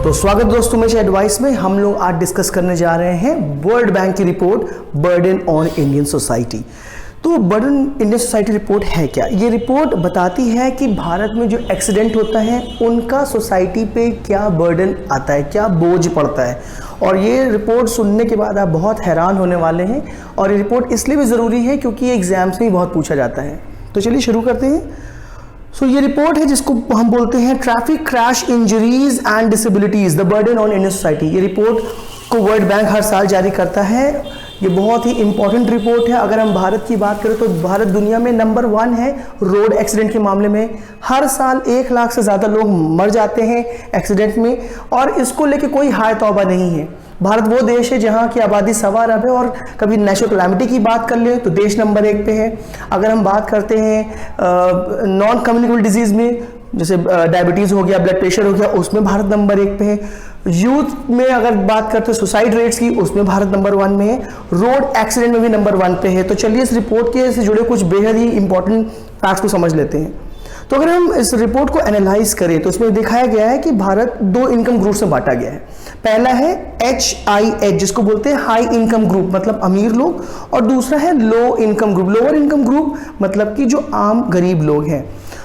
तो स्वागत दोस्तों मेरे एडवाइस में। हम लोग आज डिस्कस करने जा रहे हैं वर्ल्ड बैंक की report burden on Indian society. तो बर्डन इंडियन सोसाइटी रिपोर्ट है क्या? ये रिपोर्ट बताती है कि भारत में जो एक्सीडेंट होता है उनका सोसाइटी पे क्या बर्डन आता है, क्या बोझ पड़ता है। और ये रिपोर्ट सुनने के बाद आप बहुत हैरान होने वाले हैं। और ये रिपोर्ट इसलिए भी ज़रूरी है क्योंकि ये एग्जाम्स में भी बहुत पूछा जाता है। तो चलिए शुरू करते हैं। ये रिपोर्ट है जिसको हम बोलते हैं traffic crash injuries and disabilities the burden on Indian society. ये रिपोर्ट को वर्ल्ड बैंक हर साल जारी करता है। ये बहुत ही इंपॉर्टेंट रिपोर्ट है। अगर हम भारत की बात करें तो भारत दुनिया में नंबर 1 है रोड एक्सीडेंट के मामले में। हर साल 1 लाख से ज़्यादा लोग मर जाते हैं एक्सीडेंट में, और इसको लेके कोई हाय तौबा नहीं है। भारत वो देश है जहाँ की आबादी 1.25 अरब है, और कभी नेशनल कैलामिटी की बात कर ले तो देश नंबर 1 पे है। अगर हम बात करते हैं नॉन कम्युनिकेबल डिजीज़ में, जैसे डायबिटीज़ हो गया, ब्लड प्रेशर हो गया, उसमें भारत नंबर 1 पे है। यूथ में अगर बात करते हैं सुसाइड रेट्स की, उसमें भारत नंबर 1 में है। रोड एक्सीडेंट में भी नंबर 1 पे है। तो चलिए इस रिपोर्ट के से जुड़े कुछ बेहद ही इंपॉर्टेंट फैक्ट्स को समझ लेते हैं। तो अगर हम इस रिपोर्ट को एनालाइज करें तो इसमें दिखाया गया है कि भारत 2 इनकम ग्रुप में बांटा गया है। पहला है HIH जिसको बोलते हैं हाई इनकम ग्रुप, मतलब अमीर लोग, और दूसरा है low income group, lower income group, मतलब कि जो आम गरीब लोग हैं।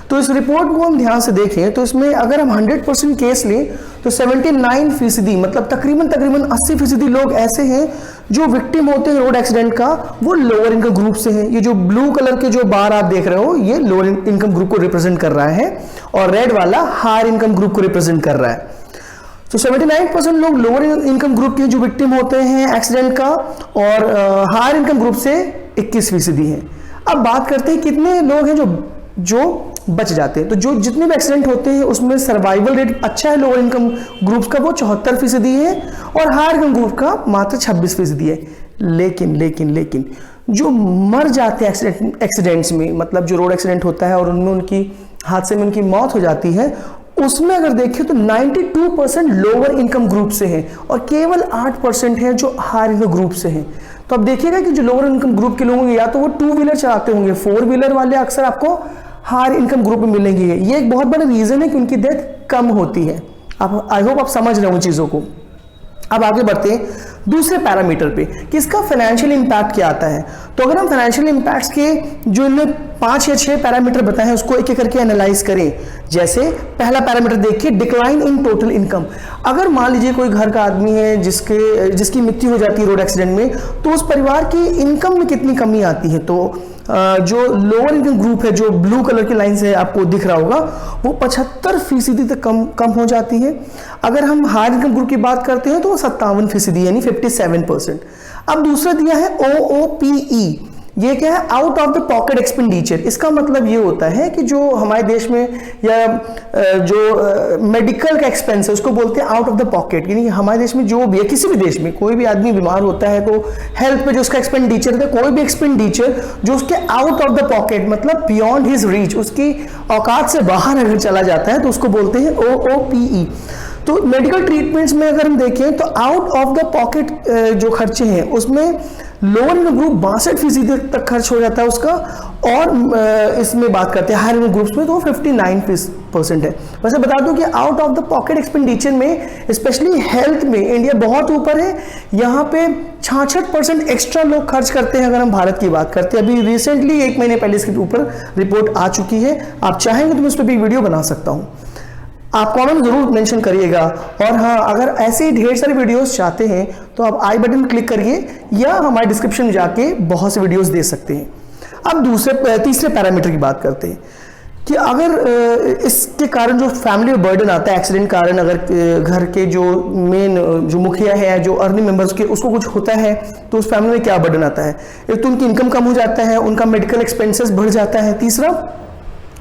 तो इस रिपोर्ट को हम ध्यान से देखें तो इसमें अगर हम 100% केस लें तो 79% मतलब तकरीबन 80% लोग ऐसे हैं जो विक्टिम होते हैं रोड एक्सीडेंट का, वो लोअर इनकम ग्रुप से हैं। ये जो ब्लू कलर के जो बार आप देख रहे हो ये लोअर इनकम ग्रुप को रिप्रेजेंट कर रहा है, और रेड वाला हायर इनकम ग्रुप को रिप्रेजेंट कर रहा है। तो 79% लोग लोअर इनकम ग्रुप के जो विक्टिम होते हैं एक्सीडेंट का, और हायर इनकम ग्रुप से 21% हैं। अब बात करते हैं कितने लोग हैं जो बच जाते हैं। तो जो जितने भी एक्सीडेंट होते हैं उसमें सर्वाइवल रेट अच्छा है लोअर इनकम ग्रुप का, वो 74% है, और हायर इनकम ग्रुप का मात्र 26% है। लेकिन जो मर जाते हैं एक्सीडेंट्स में, मतलब जो रोड एक्सीडेंट होता है और उनमें उनकी हादसे में उनकी मौत हो जाती है, उसमें अगर देखें तो 92% लोअर इनकम ग्रुप से हैं, और केवल 8% है जो हायर इनकम ग्रुप से हैं। तो अब देखिएगा कि जो लोअर इनकम ग्रुप के लोग होंगे या तो वो 2 व्हीलर चलाते होंगे, 4 व्हीलर वाले अक्सर आपको हायर इनकम ग्रुप में मिलेंगे। ये एक बहुत बड़ा रीजन है कि उनकी डेथ कम होती है। आप आई होप आप समझ रहे हो चीज़ों को। अब आगे बढ़ते हैं दूसरे पैरामीटर पे कि इसका फाइनेंशियल इंपैक्ट क्या आता है। तो अगर हम फाइनेंशियल इंपैक्ट्स के जो इनमें 5 या 6 पैरामीटर बताए हैं उसको एक एक करके एनालाइज करें। जैसे पहला पैरामीटर देखिए, डिक्लाइन इन टोटल इनकम। अगर मान लीजिए कोई घर का आदमी है जिसकी मृत्यु हो जाती है रोड एक्सीडेंट में, तो उस परिवार की इनकम में कितनी कमी आती है। तो जो लोअर इनकम ग्रुप है, जो ब्लू कलर की लाइन से आपको दिख रहा होगा, वो 75% तक कम हो जाती है। अगर हम हायर इनकम ग्रुप की बात करते हैं तो वो 57% यानी 57%। अब दूसरा दिया है OOPE। ये क्या है? Out of the pocket expenditure. इसका मतलब ये होता है कि जो हमारे देश में या जो मेडिकल का एक्सपेंस है उसको बोलते हैं आउट ऑफ द पॉकेट। यानी हमारे देश में जो भी है, किसी भी देश में कोई भी आदमी बीमार होता है तो हेल्थ पे जो उसका एक्सपेंडिचर है, कोई भी एक्सपेंडिचर जो उसके आउट ऑफ द पॉकेट मतलब बियॉन्ड हिज रीच, उसकी औकात से बाहर अगर चला जाता है तो उसको बोलते हैं OOPE। तो मेडिकल ट्रीटमेंट्स में अगर हम देखें तो आउट ऑफ द पॉकेट जो खर्चे हैं उसमें लोअर इनकम ग्रुप 62% तक खर्च हो जाता है उसका, और इसमें बात करते हैं हायर इनकम ग्रुप्स में तो 59% है। वैसे बता दूं कि out of the pocket expenditure में स्पेशली हेल्थ में इंडिया बहुत ऊपर है। यहाँ पे 66% एक्स्ट्रा लोग खर्च करते हैं अगर हम भारत की बात करते हैं। अभी रिसेंटली 1 महीने पहले इसके ऊपर रिपोर्ट आ चुकी है। आप चाहेंगे तो मैं उस पर भी वीडियो बना सकता हूँ। आप कमेंट जरूर मेंशन करिएगा। और हाँ, अगर ऐसे ही ढेर सारे वीडियोस चाहते हैं तो आप आई बटन क्लिक करिए या हमारे डिस्क्रिप्शन में जाके बहुत से वीडियोस दे सकते हैं। अब तीसरे पैरामीटर की बात करते हैं कि अगर इसके कारण जो फैमिली बर्डन आता है एक्सीडेंट कारण, अगर घर के जो मेन जो मुखिया है, जो अर्निंग मेंबर्स के उसको कुछ होता है तो उस फैमिली में क्या बर्डन आता है। एक तो उनकी इनकम कम हो जाता है, उनका मेडिकल एक्सपेंसेस बढ़ जाता है। तीसरा,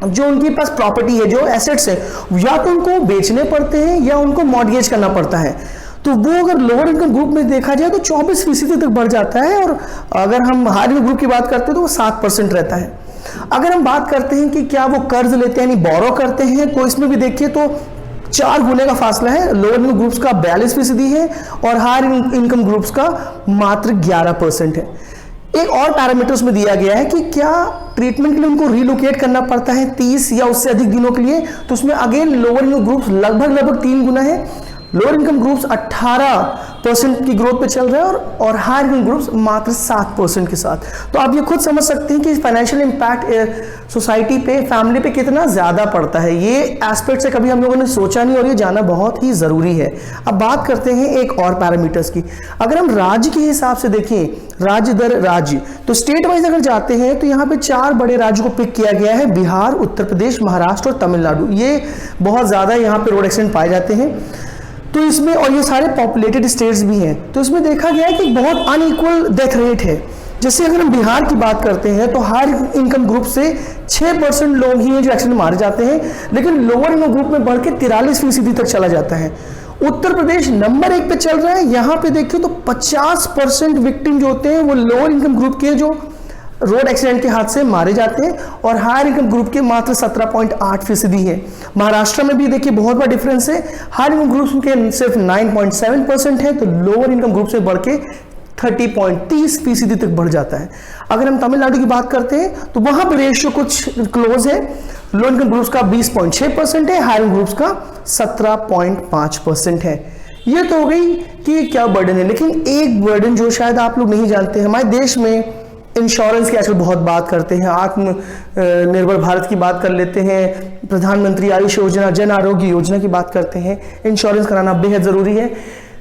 जो उनके पास प्रॉपर्टी है, जो एसेट्स है, या तो उनको बेचने पड़ते हैं या उनको मॉर्गेज करना पड़ता है। तो वो अगर लोअर इनकम ग्रुप में देखा जाए तो 24% तक बढ़ जाता है, और अगर हम हायर इनकम ग्रुप की बात करते हैं तो वो 7% रहता है। अगर हम बात करते हैं कि क्या वो कर्ज लेते हैं यानी बोरो करते हैं, तो इसमें भी देखिए तो 4 गुने का फासला है। लोअर इनकम ग्रुप्स का 42% है और हायर इनकम ग्रुप्स का मात्र 11% है। एक और पैरामीटर उसमें दिया गया है कि क्या ट्रीटमेंट के लिए उनको रिलोकेट करना पड़ता है 30 या उससे अधिक दिनों के लिए, तो उसमें अगेन लोअर इनकम ग्रुप्स लगभग 3 गुना है। लोअर इनकम ग्रुप्स 18% की ग्रोथ पे चल रहे हैं और हायर इनकम ग्रुप्स मात्र 7% के साथ। तो आप ये खुद समझ सकते हैं कि फाइनेंशियल इम्पैक्ट सोसाइटी पे, फैमिली पे कितना ज़्यादा पड़ता है। ये एस्पेक्ट से कभी हम लोगों ने सोचा नहीं और ये जाना बहुत ही ज़रूरी है। अब बात करते हैं एक और पैरामीटर्स की। अगर हम राज्य के हिसाब से देखें, राज्य दर राज्य, तो स्टेट वाइज अगर जाते हैं तो यहाँ पे 4 बड़े राज्यों को पिक किया गया है, बिहार, उत्तर प्रदेश, महाराष्ट्र और तमिलनाडु। ये बहुत ज़्यादा यहाँ पे रोड एक्सीडेंट पाए जाते हैं। तो इसमें, और ये सारे पॉपुलेटेड स्टेट्स भी हैं, तो इसमें देखा गया है कि बहुत अनइक्वल डेथ रेट है। जैसे अगर हम बिहार की बात करते हैं तो हायर इनकम ग्रुप से 6% लोग ही हैं जो एक्सीडेंट मारे जाते हैं, लेकिन लोअर इनकम ग्रुप में बढ़ के 43% तक चला जाता है। उत्तर प्रदेश नंबर 1 पे चल रहा है। यहाँ पे देखिए तो 50% विक्टिम जो होते हैं वो लोअर इनकम ग्रुप के जो रोड एक्सीडेंट के हाथ से मारे जाते हैं, और हायर इनकम ग्रुप के मात्र 17.8% है। महाराष्ट्र में भी देखिए बहुत बड़ा डिफरेंस है, हायर इनकम ग्रुप के सिर्फ 9.7% है, तो लोअर इनकम ग्रुप से बढ़ के 30.30% तक बढ़ जाता है। अगर हम तमिलनाडु की बात करते हैं तो वहां पर रेशियो कुछ क्लोज है, लोअर इनकम ग्रुप्स का 20.6% है, हायर इनकम ग्रुप्स का 17.5% है। ये तो हो गई कि क्या बर्डन है, लेकिन एक बर्डन जो शायद आप लोग नहीं जानते, हमारे देश में इंश्योरेंस की आजकल बहुत बात करते हैं, आत्मनिर्भर भारत की बात कर लेते हैं, प्रधानमंत्री आयुष योजना, जन आरोग्य योजना की बात करते हैं। इंश्योरेंस कराना बेहद ज़रूरी है,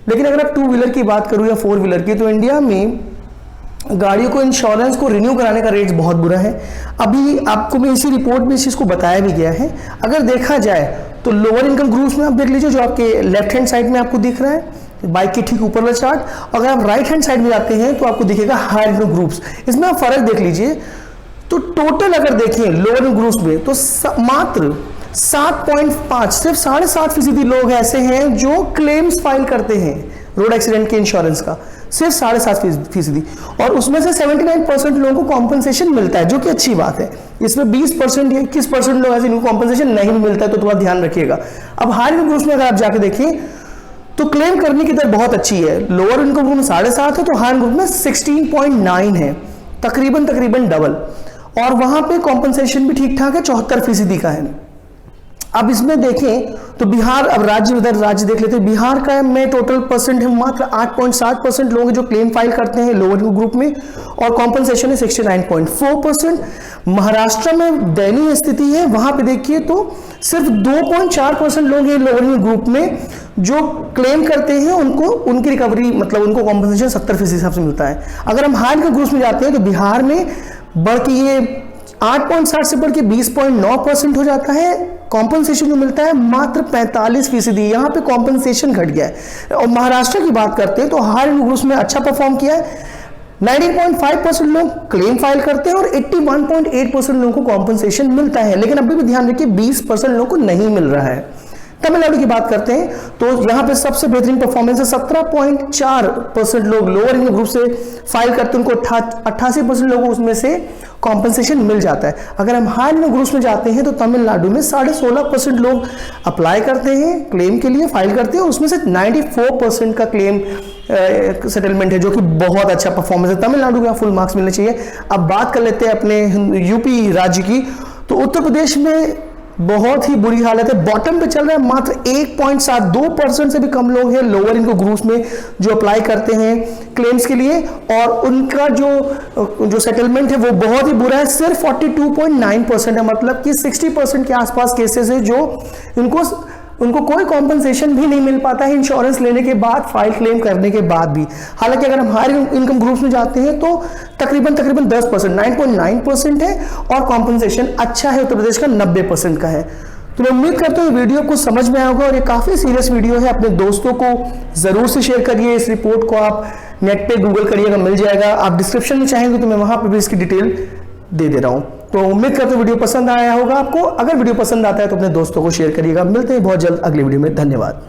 लेकिन अगर आप 2 व्हीलर की बात करूँ या 4 व्हीलर की, तो इंडिया में गाड़ियों को इंश्योरेंस को रिन्यू कराने का रेट बहुत बुरा है। अभी आपको मैं इसी रिपोर्ट में इस चीज़ को बताया भी गया है। अगर देखा जाए तो लोअर इनकम ग्रुप्स में आप देख लीजिए, जो आपके लेफ्ट हैंड साइड में आपको दिख रहा है बाइक के ठीक ऊपर वाला चार्ट, अगर आप राइट हैंड साइड में जाते हैं तो आपको दिखेगा हायर इनकम ग्रुप्स। इसमें आप फर्क देख लीजिए, तो टोटल अगर देखें लोअर इनकम ग्रुप्स में तो मात्र 7.5, सिर्फ 7.5% लोग ऐसे हैं जो क्लेम्स फाइल करते हैं रोड एक्सीडेंट के इंश्योरेंस का, सिर्फ 7.5%, और उसमें से 79% लोगों को कॉम्पनसेशन मिलता है, जो कि अच्छी बात है। इसमें 20% या 21% लोग ऐसे जिनको कॉम्पनसेशन नहीं मिलता है, तो थोड़ा ध्यान रखिएगा। अब हायर इनकम ग्रुप्स में अगर आप जाके देखें तो क्लेम करने की दर बहुत अच्छी है। लोअर इनकम ग्रुप में 7.5 है, तो हायर ग्रुप में 16.9 है, तकरीबन डबल, और वहां पे कॉम्पनसेशन भी ठीक ठाक है, 74% का है। अब इसमें देखें तो बिहार, अब राज्य उधर राज्य देख लेते हैं। बिहार का में टोटल परसेंट है मात्र 8.7% लोग जो क्लेम फाइल करते हैं लोअर ग्रुप में, और कॉम्पनसेशन है 69.4%। महाराष्ट्र में दयनीय स्थिति है, वहां पे देखिए तो सिर्फ 2.4% लोग हैं लोअर ग्रुप में जो क्लेम करते हैं, उनको उनकी रिकवरी मतलब उनको कॉम्पनसेशन 70% हिसाब से मिलता है। अगर हम हायर के ग्रुप में जाते हैं तो बिहार में बढ़ के ये 8.7 से बढ़ के 20.9% हो जाता है। कॉम्पनसेशन जो मिलता है मात्र 45%, यहाँ पे कॉम्पनसेशन घट गया है। और महाराष्ट्र की बात करते हैं तो हायर ग्रुप्स में अच्छा परफॉर्म किया है, 19.5% लोग क्लेम फाइल करते हैं और 81.8% लोगों को कॉम्पनसेशन मिलता है, लेकिन अभी भी ध्यान रखिए 20% लोगों को नहीं मिल रहा है। तमिलनाडु की बात करते हैं तो यहाँ पे सबसे बेहतरीन परफॉर्मेंस है, 17.4% लोग लोअर इनकम ग्रुप से फाइल करते हैं, उनको 88% लोगों को उसमें से कॉम्पनसेशन मिल जाता है। अगर हम हायर इनकम ग्रुप्स में जाते हैं तो तमिलनाडु में 16.5% लोग अप्लाई करते हैं क्लेम के लिए, फाइल करते हैं, उसमें से 94% का क्लेम सेटलमेंट है, जो कि बहुत अच्छा परफॉर्मेंस है। तमिलनाडु को फुल मार्क्स मिलने चाहिए। अब बात कर लेते हैं अपने यूपी राज्य की, तो उत्तर प्रदेश में बहुत ही बुरी हालत है, बॉटम पे चल रहा है। मात्र 1.72% से भी कम लोग हैं लोअर इनकम ग्रुप्स में जो अप्लाई करते हैं क्लेम्स के लिए, और उनका जो सेटलमेंट है वो बहुत ही बुरा है, सिर्फ 42.9% है। मतलब कि 60% के आसपास केसेस है जो उनको कोई कॉम्पनसेशन भी नहीं मिल पाता है इंश्योरेंस लेने के बाद, फाइल क्लेम करने के बाद भी। हालांकि अगर हम हायर इनकम ग्रुप्स में जाते हैं तो तकरीबन 10%, 9.9% है, और कॉम्पनसेशन अच्छा है उत्तर प्रदेश का 90% का है। तो मैं उम्मीद करता हूँ वीडियो को समझ में आया होगा, और ये काफ़ी सीरियस वीडियो है। अपने दोस्तों को ज़रूर से शेयर करिए। इस रिपोर्ट को आप नेट पे गूगल करिएगा, मिल जाएगा। आप डिस्क्रिप्शन में चाहेंगे तो मैं वहाँ पर भी इसकी डिटेल दे रहा हूँ। तो उम्मीद करता हूँ वीडियो पसंद आया होगा आपको। अगर वीडियो पसंद आता है तो अपने दोस्तों को शेयर करिएगा। मिलते हैं बहुत जल्द अगली वीडियो में। धन्यवाद।